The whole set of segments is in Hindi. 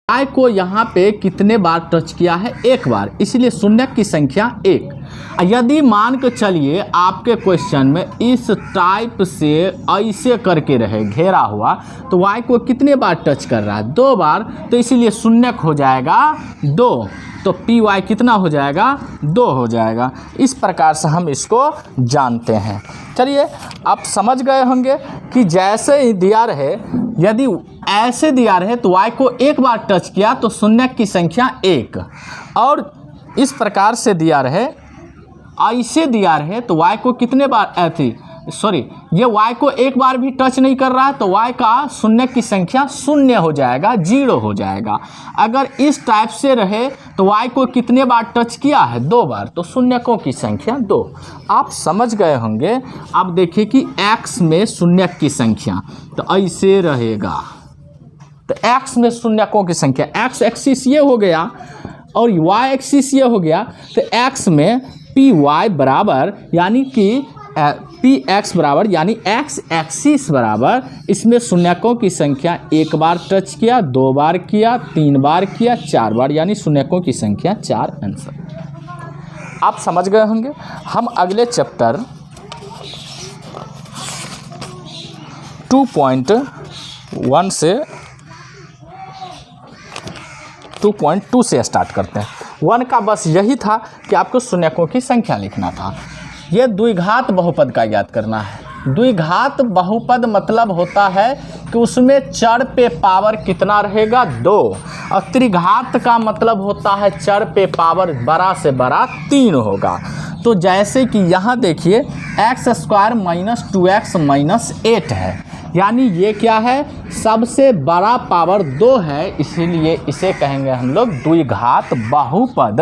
y को यहाँ पे कितने बार टच किया है, एक बार, इसलिए शून्यक की संख्या 1। यदि मान के चलिए आपके क्वेश्चन में इस टाइप से ऐसे करके रहे घेरा हुआ, तो y को कितने बार टच कर रहा है, 2 बार, तो इसीलिए शून्यक हो जाएगा 2, तो पी वाई कितना हो जाएगा, 2 हो जाएगा। इस प्रकार से हम इसको जानते हैं। चलिए आप समझ गए होंगे कि जैसे ही दिया रहे, यदि ऐसे दिया रहे तो y को एक बार टच किया तो शून्यक की संख्या 1, और इस प्रकार से दिया रहे, ऐसे दिया रहे तो y को कितने बार ये y को एक बार भी टच नहीं कर रहा है, तो y का शून्यक की संख्या 0 हो जाएगा, 0 हो जाएगा। अगर इस टाइप से रहे तो y को कितने बार टच किया है, 2 बार, तो शून्यकों की संख्या 2। आप समझ गए होंगे। अब देखिए कि x में शून्यक की संख्या, तो ऐसे रहेगा, तो x में शून्यकों की संख्या, x एक्सिस ये हो गया और y एक्सिस ये हो गया, तो x में पी वाई बराबर यानी कि पी एक्स बराबर यानी x एक्सिस बराबर, इसमें शून्यकों की संख्या 1 बार टच किया, 2 बार किया, 3 बार किया, 4 बार, यानी शून्यकों की संख्या 4 आंसर। आप समझ गए होंगे। हम अगले चैप्टर 2.1 से 2.2 से स्टार्ट करते हैं। 1 का बस यही था कि आपको शून्यकों की संख्या लिखना था। ये द्विघात बहुपद का याद करना है। द्विघात बहुपद मतलब होता है कि उसमें चर पे पावर कितना रहेगा, 2, और त्रिघात का मतलब होता है चर पे पावर बड़ा से बड़ा 3 होगा। तो जैसे कि यहाँ देखिए x² - 2x - 8 है, यानी ये क्या है, सबसे बड़ा पावर 2 है, इसीलिए इसे कहेंगे हम लोग द्विघात बहुपद।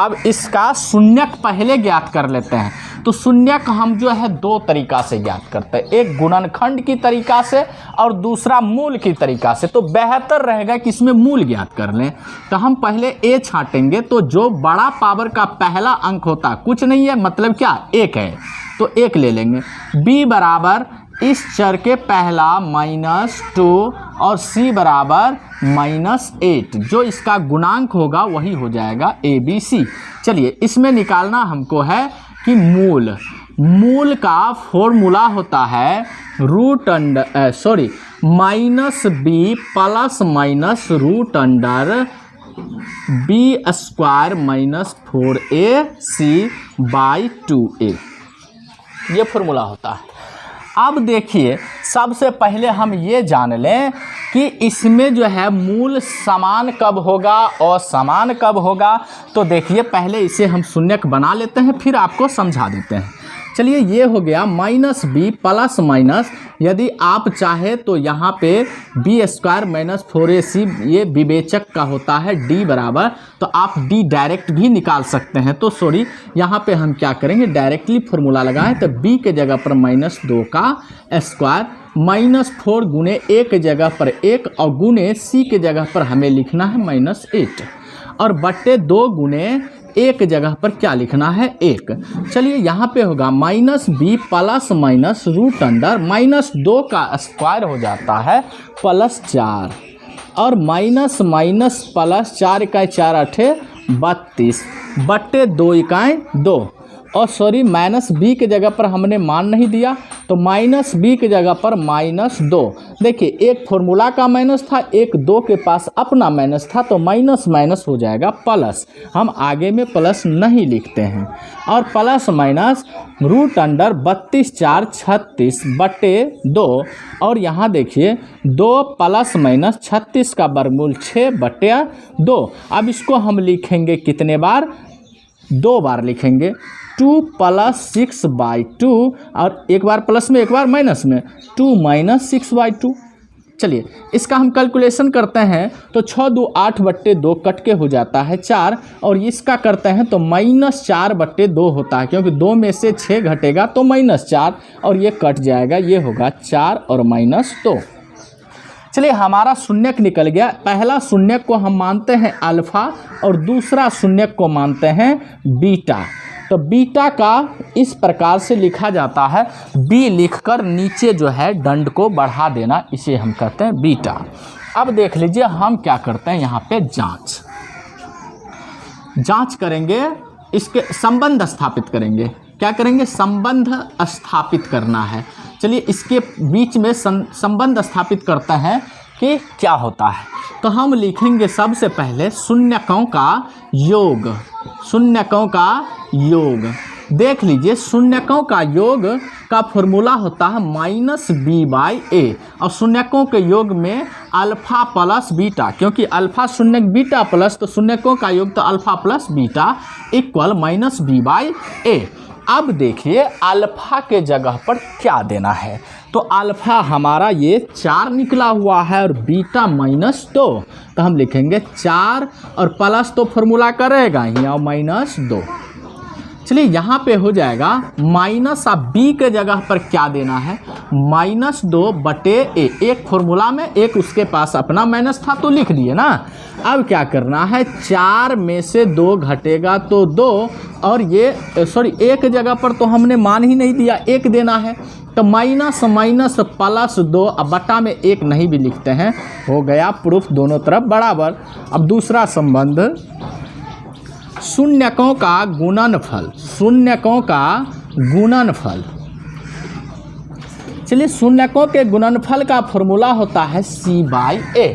अब इसका शून्यक पहले ज्ञात कर लेते हैं। तो शून्यक हम जो है 2 तरीका से ज्ञात करते हैं, एक गुणनखंड की तरीका से और दूसरा मूल की तरीका से। तो बेहतर रहेगा कि इसमें मूल ज्ञात कर लें। तो हम पहले a छाटेंगे, तो जो बड़ा पावर का पहला अंक होता कुछ नहीं है, मतलब क्या 1 है, तो 1 ले लेंगे। b बराबर इस चर के पहला -2 और c बराबर -8, जो इसका गुणांक होगा वही हो जाएगा ABC। चलिए इसमें निकालना हमको है कि मूल का फॉर्मूला होता है -b +- b² - 4ac/2a, ये फॉर्मूला होता है। अब देखिए सबसे पहले हम ये जान लें कि इसमें जो है मूल समान कब होगा और समान कब होगा। तो देखिए पहले इसे हम शून्यक बना लेते हैं, फिर आपको समझा देते हैं। चलिए ये हो गया -b +- यदि आप चाहे तो यहाँ पे b² - 4ac, ये विवेचक का होता है d बराबर, तो आप d डायरेक्ट भी निकाल सकते हैं। तो सॉरी, यहाँ पे हम क्या करेंगे, डायरेक्टली फॉर्मूला लगाएं। तो b के जगह पर -2 का स्क्वायर, -4 गुने a के जगह पर 1 और गुने c के जगह पर हमें लिखना है -8, और बट्टे 2 गुने एक जगह पर क्या लिखना है, 1। चलिए यहाँ पे होगा -b +- -2 का स्क्वायर हो जाता है +4, और -+ 4 × 4 = 32 बट्टे 2 इकाई 2, और सॉरी -b के जगह पर हमने मान नहीं दिया, तो -b के जगह पर -2। देखिए एक फॉर्मूला का माइनस था, एक 2 के पास अपना माइनस था, तो माइनस माइनस हो जाएगा प्लस। हम आगे में प्लस नहीं लिखते हैं। और प्लस माइनस √32 4 36 बटे 2, और यहाँ देखिए 2 + - 36 का वर्गमूल 6 बटे 2। अब इसको हम लिखेंगे कितने बार, 2 बार लिखेंगे। 2 + 6/2, और एक बार प्लस में एक बार माइनस में, 2 - 6/2। चलिए इसका हम कैलकुलेशन करते हैं, तो 6 × 2 = 8 बट्टे 2 कट के हो जाता है 4, और इसका करते हैं तो -4 बट्टे 2 होता है, क्योंकि 2 में से 6 घटेगा तो -4, और ये कट जाएगा, ये होगा 4 और -2। चलिए हमारा शून्यक निकल गया। पहला शून्यक को हम मानते हैं अल्फ़ा, और दूसरा शून्यक को मानते हैं बीटा। तो बीटा का इस प्रकार से लिखा जाता है, b लिखकर नीचे जो है दंड को बढ़ा देना, इसे हम कहते हैं बीटा। अब देख लीजिए हम क्या करते हैं यहाँ पे जांच करेंगे, इसके संबंध स्थापित करेंगे। क्या करेंगे? संबंध स्थापित करना है। चलिए इसके बीच में संबंध स्थापित करता है कि क्या होता है। तो हम लिखेंगे सबसे पहले शून्यकों का योग। शून्यकों का योग देख लीजिए, शून्यकों का योग का फॉर्मूला होता है -b/a और शून्यकों के योग में अल्फा प्लस बीटा, क्योंकि अल्फा शून्य बीटा प्लस, तो शून्यकों का योग तो alpha plus beta equal -b/a। अब देखिए अल्फा के जगह पर क्या देना है, तो अल्फा हमारा ये 4 निकला हुआ है और बीटा -2, तो हम लिखेंगे 4 और प्लस तो फॉर्मूला करेगा ही और -2। चलिए यहाँ पे हो जाएगा माइनस, अब बी के जगह पर क्या देना है, -2/a। एक फॉर्मूला में एक उसके पास अपना माइनस था तो लिख दिए ना। अब क्या करना है, 4 में से 2 घटेगा तो 2, और ये एक जगह पर तो हमने मान ही नहीं दिया, 1 देना है, तो -+2 अब बटा में 1 नहीं भी लिखते हैं, हो गया प्रूफ दोनों तरफ बराबर। अब दूसरा संबंध शून्यकों का गुणनफल। शून्यकों का गुणनफल, चलिए शून्यकों के गुणनफल का फॉर्मूला होता है c/a।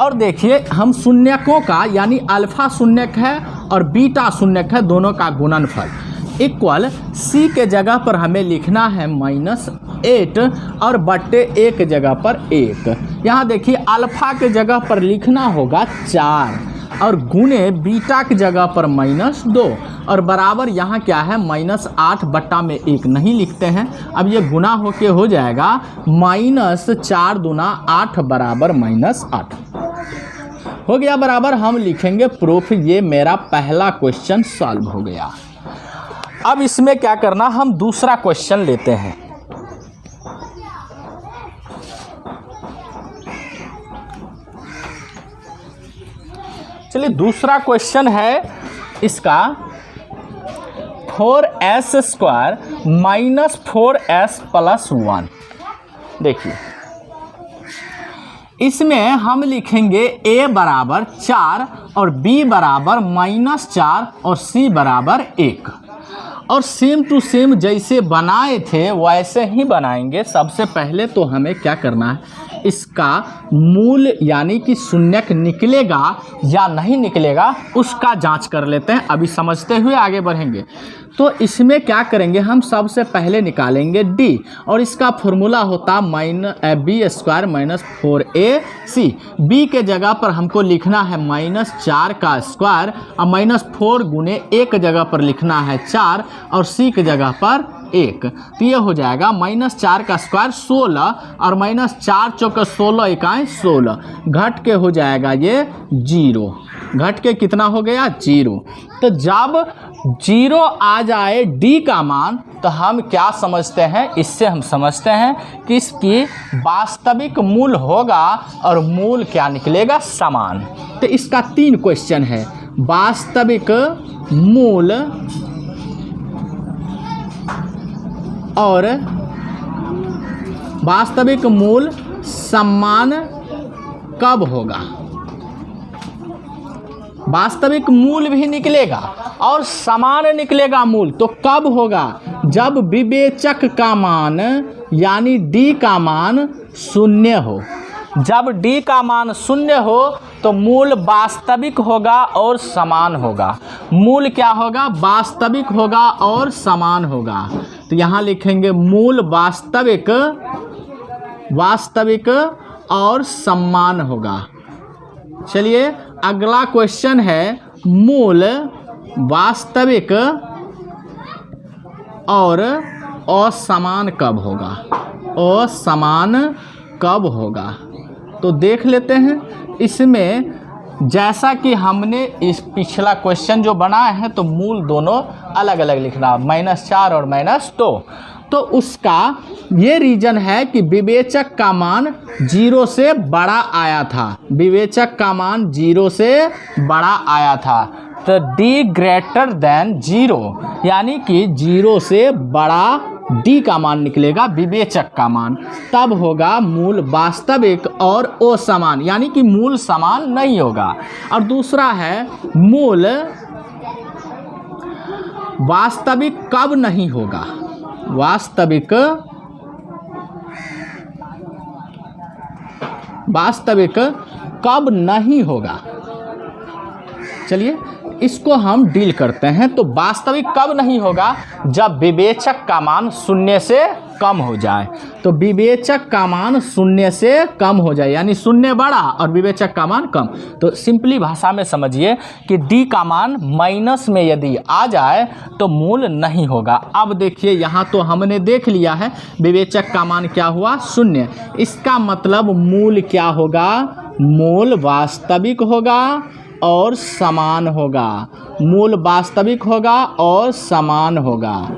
और देखिए हम शून्यकों का यानी अल्फा शून्यक है और बीटा शून्यक है, दोनों का गुणनफल इक्वल c के जगह पर हमें लिखना है -8 और बट्टे a के जगह पर 1। यहाँ देखिए अल्फा के जगह पर लिखना होगा 4 और गुणे बीटा की जगह पर -2 और बराबर यहाँ क्या है -8 बट्टा में 1 नहीं लिखते हैं। अब ये गुना होके हो जाएगा -4 दूना 8 बराबर -8 हो गया बराबर। हम लिखेंगे प्रूफ। ये मेरा पहला क्वेश्चन सॉल्व हो गया। अब इसमें क्या करना, हम दूसरा क्वेश्चन लेते हैं। चलिए दूसरा क्वेश्चन है इसका 4s² - 4s + 1। देखिए इसमें हम लिखेंगे a बराबर 4 और b बराबर -4 और c बराबर 1 और सेम टू सेम जैसे बनाए थे वैसे ही बनाएंगे। सबसे पहले तो हमें क्या करना है, इसका मूल यानी कि शून्यक निकलेगा या नहीं निकलेगा उसका जांच कर लेते हैं। अभी समझते हुए आगे बढ़ेंगे। तो इसमें क्या करेंगे, हम सबसे पहले निकालेंगे d और इसका फॉर्मूला होता b² - 4ac। b के जगह पर हमको लिखना है -4 का स्क्वायर और -4 गुने a के जगह पर लिखना है 4 और c के जगह पर 1। तो ये हो जाएगा -4 का स्क्वायर 16 और -4 चौके 16 इकाई 16 घट के हो जाएगा ये 0। घट के कितना हो गया 0। तो जब 0 आ जाए d का मान तो हम क्या समझते हैं, इससे हम समझते हैं कि इसकी वास्तविक मूल होगा और मूल क्या निकलेगा, समान। तो इसका 3 क्वेश्चन है, वास्तविक मूल और वास्तविक मूल समान कब होगा। वास्तविक मूल भी निकलेगा और समान निकलेगा मूल, तो कब होगा, जब विवेचक का मान यानी d का मान 0 हो। जब d का मान 0 हो तो मूल वास्तविक होगा और समान होगा। मूल क्या होगा, वास्तविक होगा और समान होगा। तो यहाँ लिखेंगे मूल वास्तविक और समान होगा। चलिए अगला क्वेश्चन है, मूल वास्तविक और असमान कब होगा। असमान कब होगा तो देख लेते हैं। इसमें जैसा कि हमने इस पिछला क्वेश्चन जो बनाया है तो मूल दोनों अलग अलग लिखना, -4 और -2। तो उसका ये रीज़न है कि विवेचक का मान 0 से बड़ा आया था। विवेचक का मान 0 से बड़ा आया था। तो डी ग्रेटर देन 0 यानी कि 0 से बड़ा डी का मान निकलेगा, विवेचक का मान, तब होगा मूल वास्तविक और असमान, यानी कि मूल समान नहीं होगा। और दूसरा है मूल वास्तविक कब नहीं होगा, वास्तविक कब नहीं होगा। चलिए इसको हम डील करते हैं। तो वास्तविक कब नहीं होगा, जब विवेचक का मान 0 से कम हो जाए। तो विवेचक का मान 0 से कम हो जाए, यानी 0 बड़ा और विवेचक का मान कम। तो सिंपली भाषा में समझिए कि डी का मान माइनस में यदि आ जाए तो मूल नहीं होगा। अब देखिए यहाँ तो हमने देख लिया है विवेचक का मान क्या हुआ, 0। इसका मतलब मूल क्या होगा, मूल वास्तविक होगा और समान होगा, मूल वास्तविक होगा और समान होगा।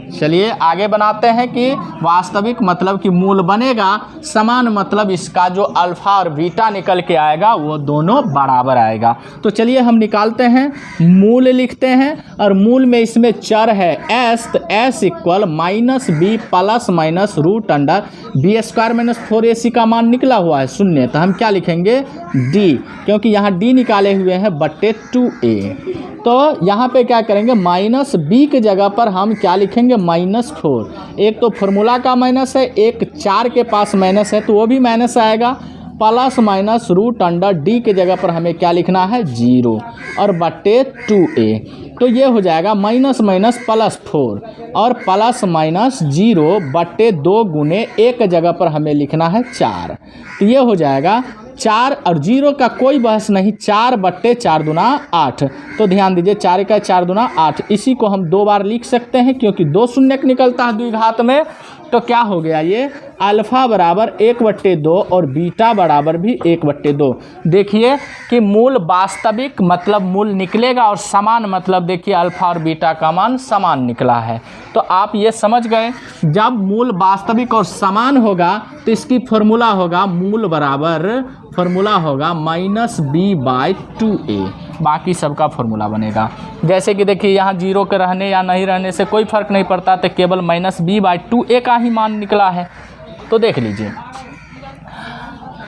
चलिए आगे बनाते हैं कि वास्तविक मतलब कि मूल बनेगा, समान मतलब इसका जो अल्फा और बीटा निकल के आएगा वो दोनों बराबर आएगा। तो चलिए हम निकालते हैं, मूल लिखते हैं और मूल में इसमें चर है s, तो s equal -b plus minus root under b square minus 4ac का मान निकला हुआ है 0। तो हम क्या लिखेंगे d, क्योंकि यहाँ d निकाले हुए हैं बट्टे 2a। तो यहाँ पे क्या करेंगे, -b की जगह पर हम क्या लिखेंगे, -4। एक तो फॉर्मूला का माइनस है, एक 4 के पास माइनस है तो वो भी माइनस आएगा, plus minus root under D के जगह पर हमें क्या लिखना है, 0 और बट्टे 2a। तो ये हो जाएगा माइनस माइनस प्लस 4 और प्लस माइनस 0 बट्टे 2 गुने एक जगह पर हमें लिखना है 4। तो ये हो जाएगा 4 और 0 का कोई बहस नहीं, 4 बट्टे 4 दूना 8। तो ध्यान दीजिए 4 का 4 दूना 8, इसी को हम 2 बार लिख सकते हैं क्योंकि 2 शून्य निकलता है द्विघात में। तो क्या हो गया, ये अल्फ़ा बराबर 1/2 और बीटा बराबर भी 1/2। देखिए कि मूल वास्तविक मतलब मूल निकलेगा और समान मतलब देखिए अल्फ़ा और बीटा का मान समान निकला है। तो आप ये समझ गए, जब मूल वास्तविक और समान होगा तो इसकी फॉर्मूला होगा, मूल बराबर फॉर्मूला होगा -b/2a, बाकी सबका फॉर्मूला बनेगा। जैसे कि देखिए यहाँ 0 के रहने या नहीं रहने से कोई फ़र्क नहीं पड़ता, तो केवल -b/2a का ही मान निकला है। तो देख लीजिए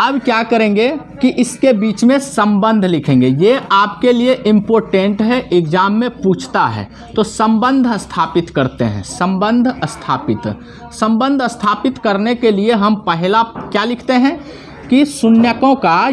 अब क्या करेंगे कि इसके बीच में संबंध लिखेंगे। ये आपके लिए इम्पोर्टेंट है, एग्जाम में पूछता है। तो संबंध स्थापित करते हैं, संबंध स्थापित करने के लिए हम पहला क्या लिखते हैं कि शून्यकों का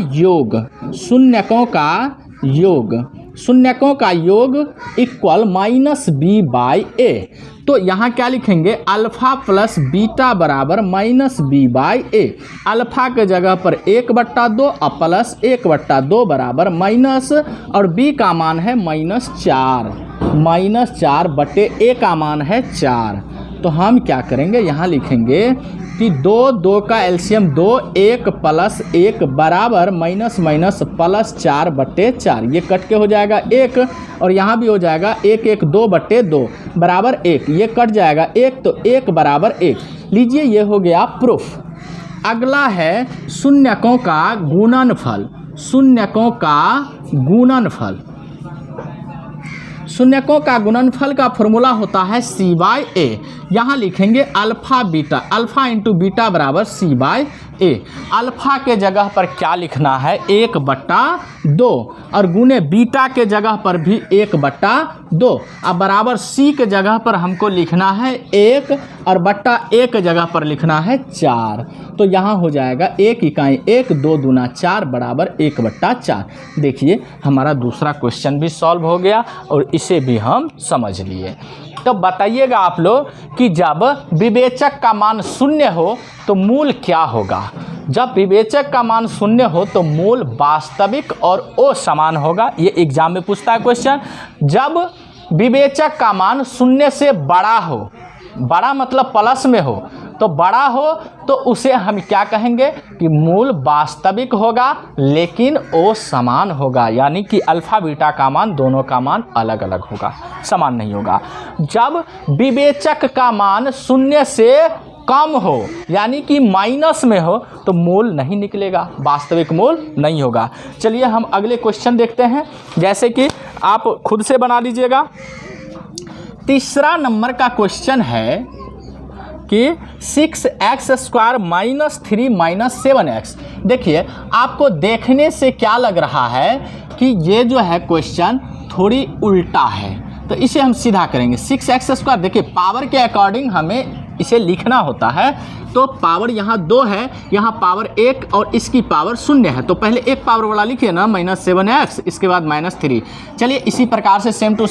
योग इक्वल -b/a। तो यहाँ क्या लिखेंगे, अल्फ़ा प्लस बीटा बराबर -b/a। अल्फ़ा के जगह पर 1/2 और प्लस 1/2 बराबर माइनस, और b का मान है -4 बटे a का मान है 4। तो हम क्या करेंगे, यहाँ लिखेंगे कि 2 का एलसीएम 2, 1 प्लस 1 बराबर माइनस प्लस 4 बटे 4। ये कट के हो जाएगा 1 और यहाँ भी हो जाएगा 1 2 बटे 2 बराबर 1। ये कट जाएगा 1, तो 1 बराबर 1। लीजिए ये हो गया प्रूफ। अगला है शून्यकों का गुणनफल। शून्यकों का गुणनफल का फॉर्मूला होता है c/a। यहाँ लिखेंगे अल्फ़ा इंटू बीटा बराबर c/a। अल्फ़ा के जगह पर क्या लिखना है, 1/2 और गुने बीटा के जगह पर भी 1/2 और बराबर c के जगह पर हमको लिखना है 1 और बट्टा 1 के जगह पर लिखना है 4। तो यहाँ हो जाएगा 1 इकाई 1, 2 दूना 4 बराबर 1/4। देखिए हमारा दूसरा क्वेश्चन भी सॉल्व हो गया और इसे भी हम समझ लिए। तो बताइएगा आप लोग कि जब विवेचक का मान 0 हो तो मूल क्या होगा। जब विवेचक का मान 0 हो तो मूल वास्तविक और असमान होगा। ये एग्जाम में पूछता है क्वेश्चन। जब विवेचक का मान 0 से बड़ा हो, बड़ा मतलब प्लस में हो, तो बड़ा हो तो उसे हम क्या कहेंगे कि मूल वास्तविक होगा लेकिन असमान होगा, यानी कि अल्फ़ा बीटा का मान दोनों का मान अलग अलग होगा, समान नहीं होगा। जब विवेचक का मान 0 से कम हो यानी कि माइनस में हो तो मोल नहीं निकलेगा, वास्तविक मोल नहीं होगा। चलिए हम अगले क्वेश्चन देखते हैं, जैसे कि आप खुद से बना लीजिएगा। तीसरा नंबर का क्वेश्चन है कि 6x² - 3 - 7x। देखिए आपको देखने से क्या लग रहा है कि ये जो है क्वेश्चन थोड़ी उल्टा है, तो इसे हम सीधा करेंगे। 6x², देखिए पावर के अकॉर्डिंग हमें इसे लिखना होता है, तो पावर यहाँ 2 है, यहाँ पावर 1 और इसकी पावर 0 है, तो पहले एक पावर वाला लिखिए ना -7x, इसके बाद -3। चलिए इसी प्रकार से सेम टू